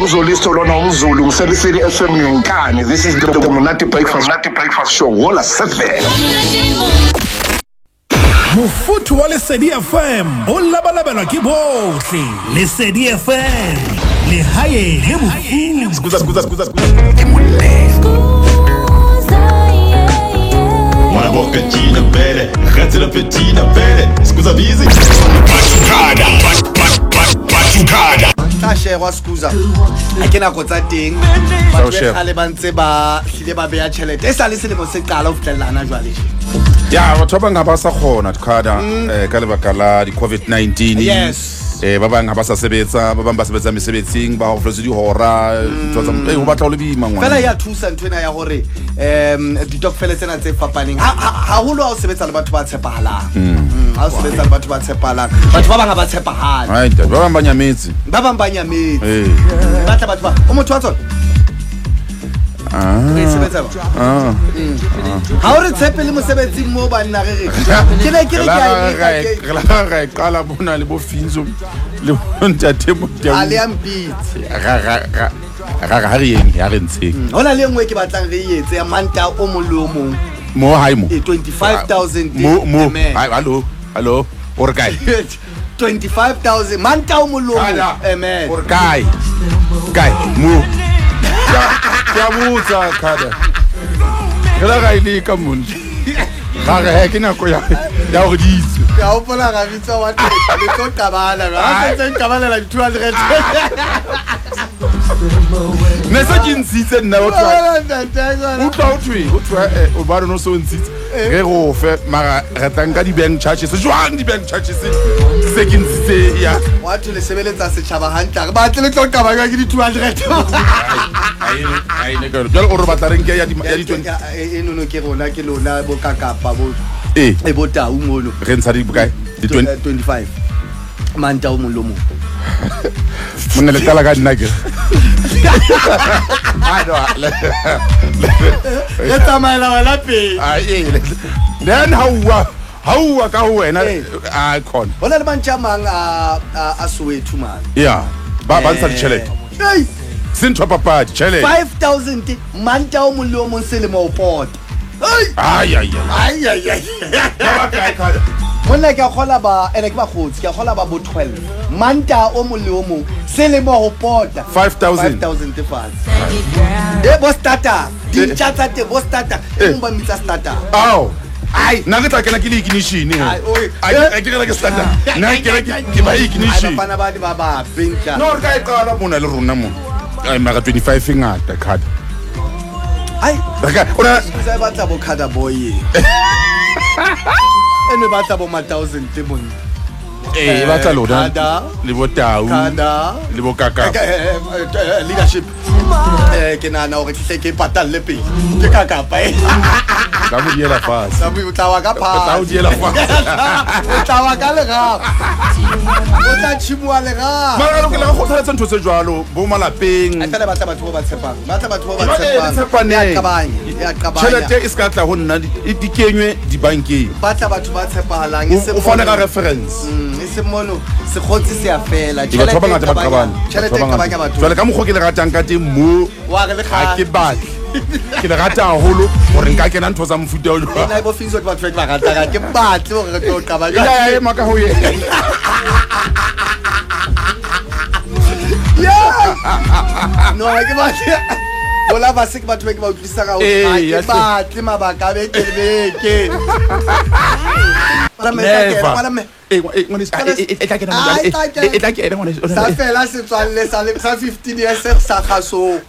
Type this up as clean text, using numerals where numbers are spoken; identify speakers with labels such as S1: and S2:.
S1: Uzolista lona umZulu ngiseliseli FM ngenkani. This is the Monate Breakfast Show. Wola 7.
S2: Mofuthu wa Lesedi FM o labalabelwa ke bohle. Lesedi FM le hae le mofuthu.
S3: Scusa. Una boccettina bene, grazie la pettina bene. Scusa busy. Batucada.
S4: Tashe wa scusa. A ke nako tsa teng. Ba tsale ba ntse ba hlile ba beya tšhelete. E sa le selemo se qala ho fitlhelana jwale.
S5: Ya batho ba ngaba sa khona Tukada ka lebaka la di COVID-19.
S4: Yes.
S5: Ba bang ha ba sa sebetsa, ba bang ba sebetsa mesebetsing ba ho flose di hora ho batla ho le bima ngwana.
S4: Fela ya thusa nthwena ya hore di tokfele tsena tse fapaneng ha holo ha o sebetsa le batho ba tshepahalang. Ha o sebetsa le batho ba tshepahalang. Batho ba bang ha ba tshepahala.
S5: Hai ntate ba bang ba nyametse.
S4: Ba bang ba nyametse. Batla batho ba o motho wa tsona. Re sebetsa ba. Ha o re tshepe le mosebetsing mo ba nna re ke ne ke re
S5: ke la qala bona le bo Finzo le ntate mo teng.
S4: Ale ambitse.
S5: Ga re yeng ya re ntsheng.
S4: Hona le engwe ke batlang re etse ya manta o molomong.
S5: Mo hae mo.
S4: 25,000
S5: mo. Hello. Or kai.
S4: 25,000 manta o molomong. Amen.
S5: Or kai. Mo. Ya botsa Kada. Kela ga ile ka montle. Ga re ke nako ya go ditse.
S4: Ya o pola ga bitsa wa le tlo tabala ga se tabala la 200.
S5: Nesa ke nsitse nna o twa o ba no so nsitse re go fe mara re tanka di bank charges jwang di bank charges se ke nsitse ya
S4: wa tlo le sebeletsa setšhaba hantla ba tle le tlo tabala ke di 200.
S5: ai ne ka jalo o re batla reng ke ya di 20
S4: no ke rona ke lona bo kakapa bo
S5: e
S4: bo tau mono
S5: re ntsha di bukae di
S4: 25 manta o molomo
S5: monna le tala ka nna ke
S4: le tamaela wala pe
S5: then hauwa ka ho wena a khona
S4: bona le bantša mang a Soweto man
S5: yeah ba ntsha ditšhelete sentho papadi tšhelete
S4: 5,000 manta o molomo selemo o pota
S5: ai
S4: monna ke a gola ba ene ke ba gotsi ke a gola ba bo 12 manta o molemo selemo ho pota 5,000 fans bo starter di tšatsa te bo starter e mo ba mitsa starter
S5: ai na ke tla kena ke le ignition ai ke ke starter na ke ba ignition
S4: bana ba di ba benka
S5: no ka e qala mona le rona mo ai mara 25 ngata Kada
S4: ai
S5: ka ona
S4: se ba tla bo Kada boy ene ba tla bo ma 1,000 te bon
S5: ba tla lona le bo tau le bo kaka
S4: leadership ke nana o re tle ke patalle pe ke kaka pa
S5: ka mo diela fast
S4: sa bo tlawa ka pa
S5: ta o diela fast
S4: tlawa ka le ga o tla chimwa le ga
S5: mara ke la go tshwara ntho tse jwalo bo malapeng
S4: a tla batla batho ba tshepang ya qabanya
S5: tšhelete e ska tla go nna di kenywe di bankeng
S4: batla batho ba tshepahalang e se
S5: o fana ka reference
S4: e se mono se khotsi se a fela
S5: tšhelete ba qabana
S4: tšhelete ka banya batho
S5: jwale ka moggo ke le ratang ka teng mo
S4: wa re le ga
S5: ke batle ke le rata haholo gore nka kena ntho tsa mofuta o jwa
S4: nna bo Finzo ke batho ba rata ke batle gore re tlo qabanya
S5: ya maka ho ye
S4: no ke batle bola ba se ke batho ba ke ba utlwisa ga o ke batle mabaka be ke beke sa fela se tswalle sa 15 years sa gaso